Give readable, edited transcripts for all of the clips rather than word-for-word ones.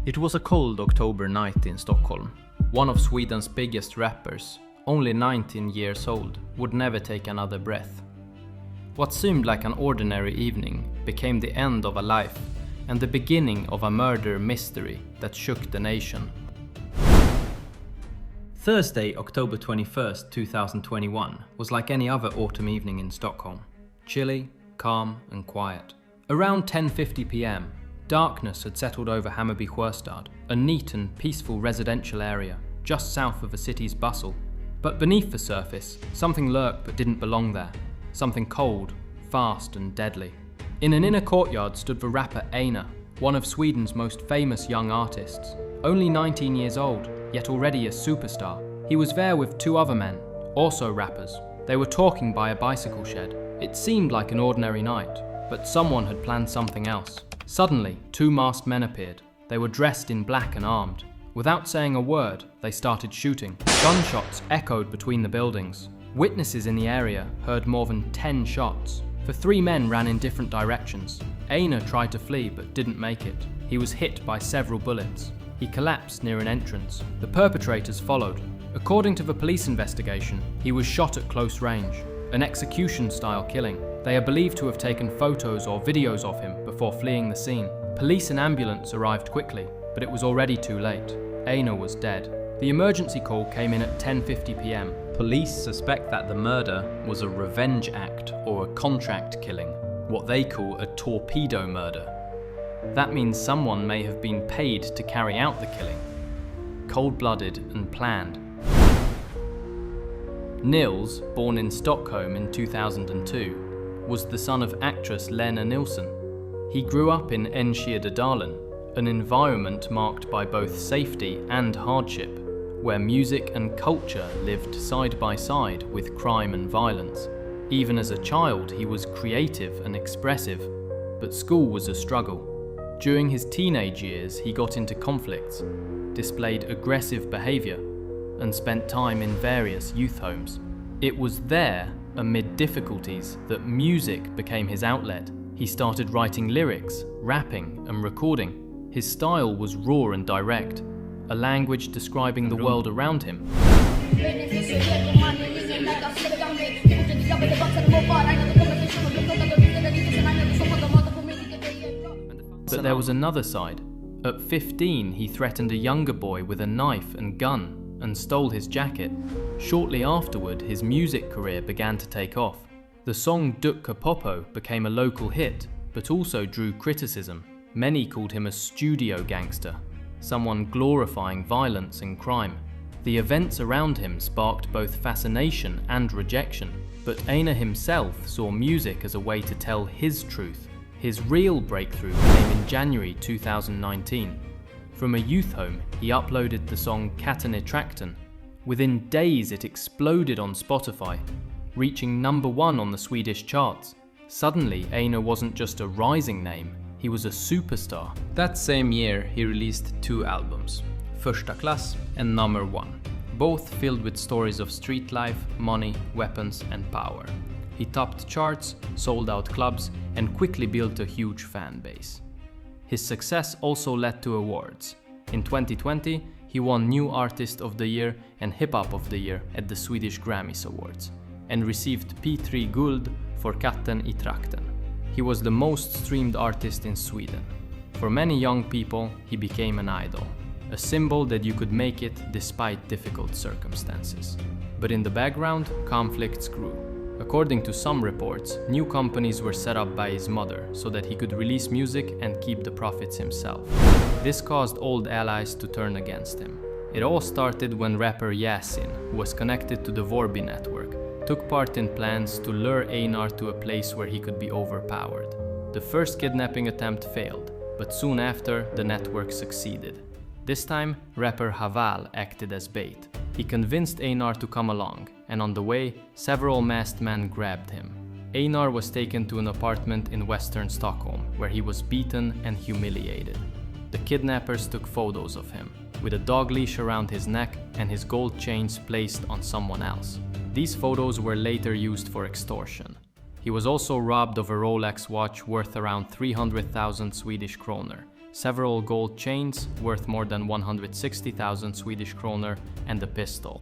It was a cold October night in Stockholm. One of Sweden's biggest rappers, only 19 years old, would never take another breath. What seemed like an ordinary evening became the end of a life and the beginning of a murder mystery that shook the nation. Thursday, October 21st, 2021 was like any other autumn evening in Stockholm. Chilly, calm and quiet. Around 10:50 p.m, darkness had settled over Hammarby Sjöstad, a neat and peaceful residential area just south of the city's bustle. But beneath the surface, something lurked but didn't belong there. Something cold, fast and deadly. In an inner courtyard stood the rapper Einar, one of Sweden's most famous young artists. Only 19 years old, yet already a superstar. He was there with two other men, also rappers. They were talking by a bicycle shed. It seemed like an ordinary night, but someone had planned something else. Suddenly, two masked men appeared. They were dressed in black and armed. Without saying a word, they started shooting. Gunshots echoed between the buildings. Witnesses in the area heard more than 10 shots. The three men ran in different directions. Einar tried to flee but didn't make it. He was hit by several bullets. He collapsed near an entrance. The perpetrators followed. According to the police investigation, he was shot at close range, an execution-style killing. They are believed to have taken photos or videos of him before fleeing the scene. Police and ambulance arrived quickly, but it was already too late. Einar was dead. The emergency call came in at 10:50 p.m. Police suspect that the murder was a revenge act or a contract killing, what they call a torpedo murder. That means someone may have been paid to carry out the killing. Cold-blooded and planned. Nils, born in Stockholm in 2002, was the son of actress Lena Nilsson. He grew up in Enskede, an environment marked by both safety and hardship, where music and culture lived side by side with crime and violence. Even as a child, he was creative and expressive, but school was a struggle. During his teenage years, he got into conflicts, displayed aggressive behavior, and spent time in various youth homes. It was there, amid difficulties, that music became his outlet. He started writing lyrics, rapping, and recording. His style was raw and direct, a language describing the world around him. But there was another side. At 15, he threatened a younger boy with a knife and gun and stole his jacket. Shortly afterward, his music career began to take off. The song Dukka Popo became a local hit, but also drew criticism. Many called him a studio gangster, someone glorifying violence and crime. The events around him sparked both fascination and rejection, but Einar himself saw music as a way to tell his truth. His real breakthrough came in January 2019. From a youth home, he uploaded the song Katten i Trakten. Within days it exploded on Spotify, reaching #1 on the Swedish charts. Suddenly, Einar wasn't just a rising name, he was a superstar. That same year, he released 2 albums, Första Klass and Number 1, both filled with stories of street life, money, weapons and power. He topped charts, sold out clubs, and quickly built a huge fan base. His success also led to awards. In 2020, he won New Artist of the Year and Hip Hop of the Year at the Swedish Grammys Awards, and received P3 Guld for Katten i Trakten. He was the most streamed artist in Sweden. For many young people, he became an idol, a symbol that you could make it despite difficult circumstances. But in the background, conflicts grew. According to some reports, new companies were set up by his mother so that he could release music and keep the profits himself. This caused old allies to turn against him. It all started when rapper Yasin, who was connected to the Vårby Network, took part in plans to lure Einar to a place where he could be overpowered. The first kidnapping attempt failed, but soon after, the network succeeded. This time, rapper Haval acted as bait. He convinced Einar to come along, and on the way, several masked men grabbed him. Einar was taken to an apartment in western Stockholm, where he was beaten and humiliated. The kidnappers took photos of him, with a dog leash around his neck and his gold chains placed on someone else. These photos were later used for extortion. He was also robbed of a Rolex watch worth around 300,000 Swedish kroner, several gold chains worth more than 160,000 Swedish kroner, and a pistol.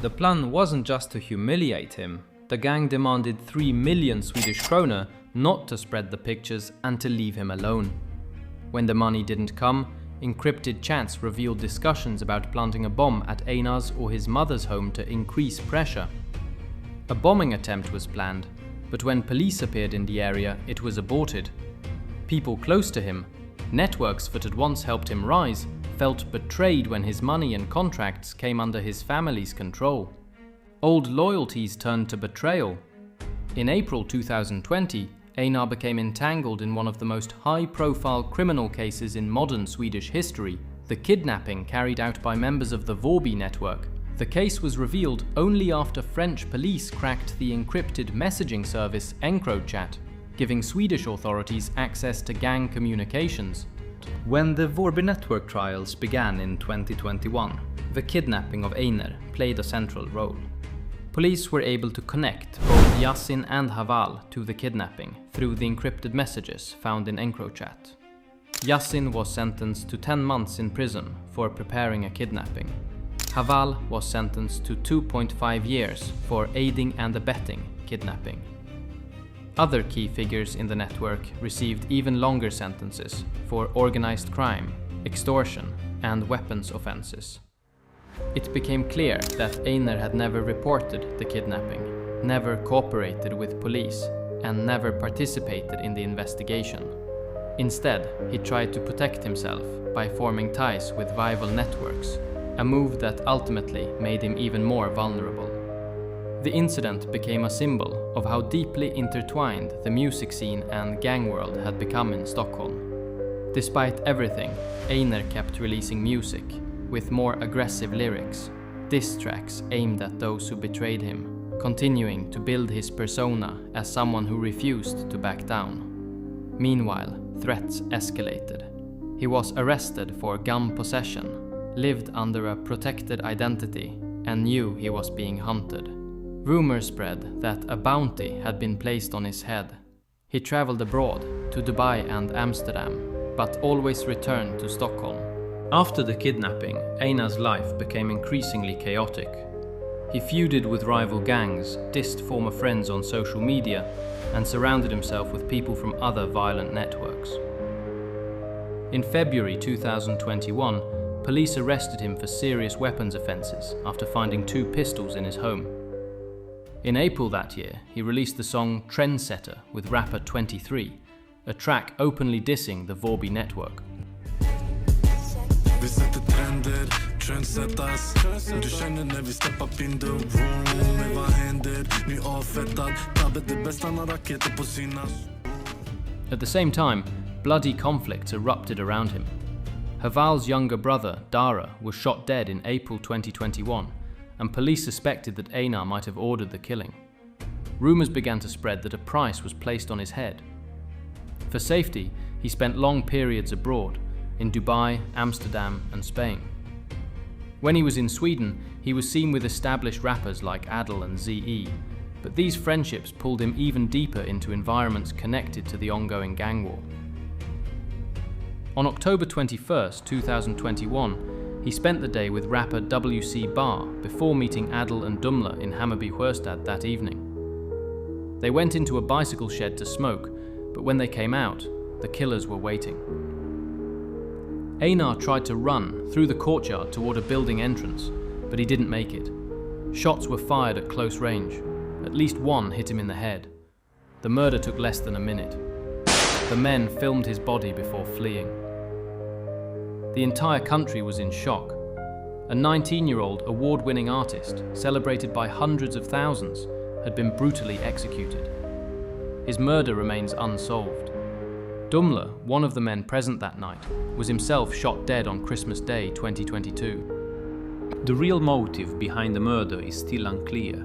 The plan wasn't just to humiliate him. The gang demanded 3 million Swedish kroner not to spread the pictures and to leave him alone. When the money didn't come, encrypted chats revealed discussions about planting a bomb at Einar's or his mother's home to increase pressure. A bombing attempt was planned, but when police appeared in the area, it was aborted. People close to him, networks that had once helped him rise, felt betrayed when his money and contracts came under his family's control. Old loyalties turned to betrayal. In April 2020, Einar became entangled in one of the most high-profile criminal cases in modern Swedish history, the kidnapping carried out by members of the Vårby Network. The case was revealed only after French police cracked the encrypted messaging service EncroChat, giving Swedish authorities access to gang communications. When the Vårby Network trials began in 2021, the kidnapping of Einar played a central role. Police were able to connect both Yasin and Haval to the kidnapping through the encrypted messages found in EncroChat. Yasin was sentenced to 10 months in prison for preparing a kidnapping. Haval was sentenced to 2.5 years for aiding and abetting kidnapping. Other key figures in the network received even longer sentences for organized crime, extortion, and weapons offenses. It became clear that Einar had never reported the kidnapping, never cooperated with police, and never participated in the investigation. Instead, he tried to protect himself by forming ties with rival networks, a move that ultimately made him even more vulnerable. The incident became a symbol of how deeply intertwined the music scene and gang world had become in Stockholm. Despite everything, Einar kept releasing music, with more aggressive lyrics, diss tracks aimed at those who betrayed him, continuing to build his persona as someone who refused to back down. Meanwhile, threats escalated. He was arrested for gun possession, lived under a protected identity, and knew he was being hunted. Rumors spread that a bounty had been placed on his head. He traveled abroad, to Dubai and Amsterdam, but always returned to Stockholm. After the kidnapping, Einar's life became increasingly chaotic. He feuded with rival gangs, dissed former friends on social media, and surrounded himself with people from other violent networks. In February 2021, police arrested him for serious weapons offenses after finding 2 pistols in his home. In April that year, he released the song Trendsetter with rapper 23, a track openly dissing the Vårby Network. Vi sätter trender, trendsetters. Du känner när vi step up in the room. Men vad händer? Ny avfettad. Tabbet det bästa när raketer på sina. At the same time, bloody conflicts erupted around him. Haval's younger brother, Dara, was shot dead in April 2021, and police suspected that Einar might have ordered the killing. Rumors began to spread that a price was placed on his head. For safety, he spent long periods abroad, in Dubai, Amsterdam, and Spain. When he was in Sweden, he was seen with established rappers like Adele and ZE, but these friendships pulled him even deeper into environments connected to the ongoing gang war. On October 21st, 2021, he spent the day with rapper WC Bar before meeting Adele and Dumla in Hammarby Sjöstad that evening. They went into a bicycle shed to smoke, but when they came out, the killers were waiting. Einar tried to run through the courtyard toward a building entrance, but he didn't make it. Shots were fired at close range. At least one hit him in the head. The murder took less than a minute. The men filmed his body before fleeing. The entire country was in shock. A 19-year-old award-winning artist, celebrated by hundreds of thousands, had been brutally executed. His murder remains unsolved. Dumla, one of the men present that night, was himself shot dead on Christmas Day 2022. The real motive behind the murder is still unclear.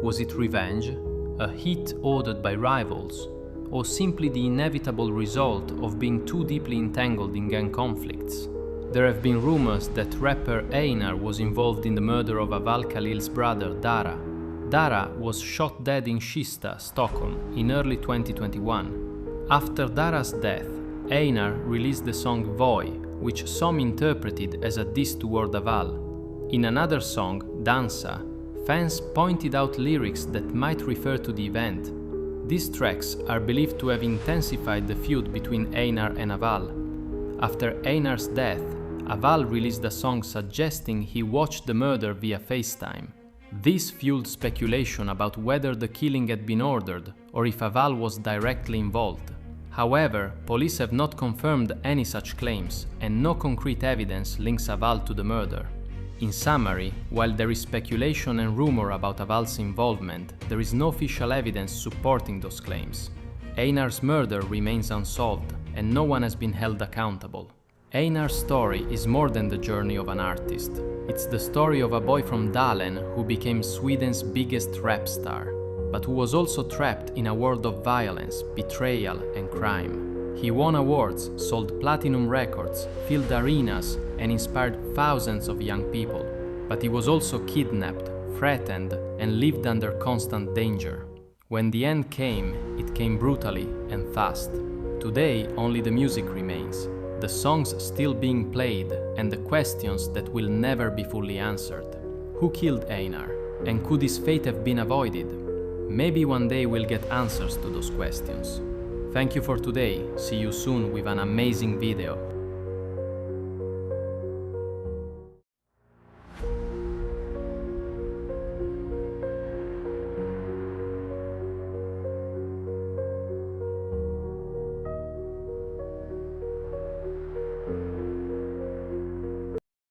Was it revenge, a hit ordered by rivals, or simply the inevitable result of being too deeply entangled in gang conflicts? There have been rumors that rapper Einar was involved in the murder of Aval Khalil's brother Dara. Dara was shot dead in Kista, Stockholm, in early 2021. After Dara's death, Einar released the song Voi, which some interpreted as a diss toward Aval. In another song, Dansa, fans pointed out lyrics that might refer to the event. These tracks are believed to have intensified the feud between Einar and Aval. After Einar's death, Aval released a song suggesting he watched the murder via FaceTime. This fueled speculation about whether the killing had been ordered or if Aval was directly involved. However, police have not confirmed any such claims, and no concrete evidence links Aval to the murder. In summary, while there is speculation and rumor about Aval's involvement, there is no official evidence supporting those claims. Einar's murder remains unsolved, and no one has been held accountable. Einar's story is more than the journey of an artist. It's the story of a boy from Dalen who became Sweden's biggest rap star, but who was also trapped in a world of violence, betrayal, and crime. He won awards, sold platinum records, filled arenas, and inspired thousands of young people. But he was also kidnapped, threatened, and lived under constant danger. When the end came, it came brutally and fast. Today, only the music remains, the songs still being played, and the questions that will never be fully answered. Who killed Einar? And could his fate have been avoided? Maybe one day we'll get answers to those questions. Thank you for today. See you soon with an amazing video.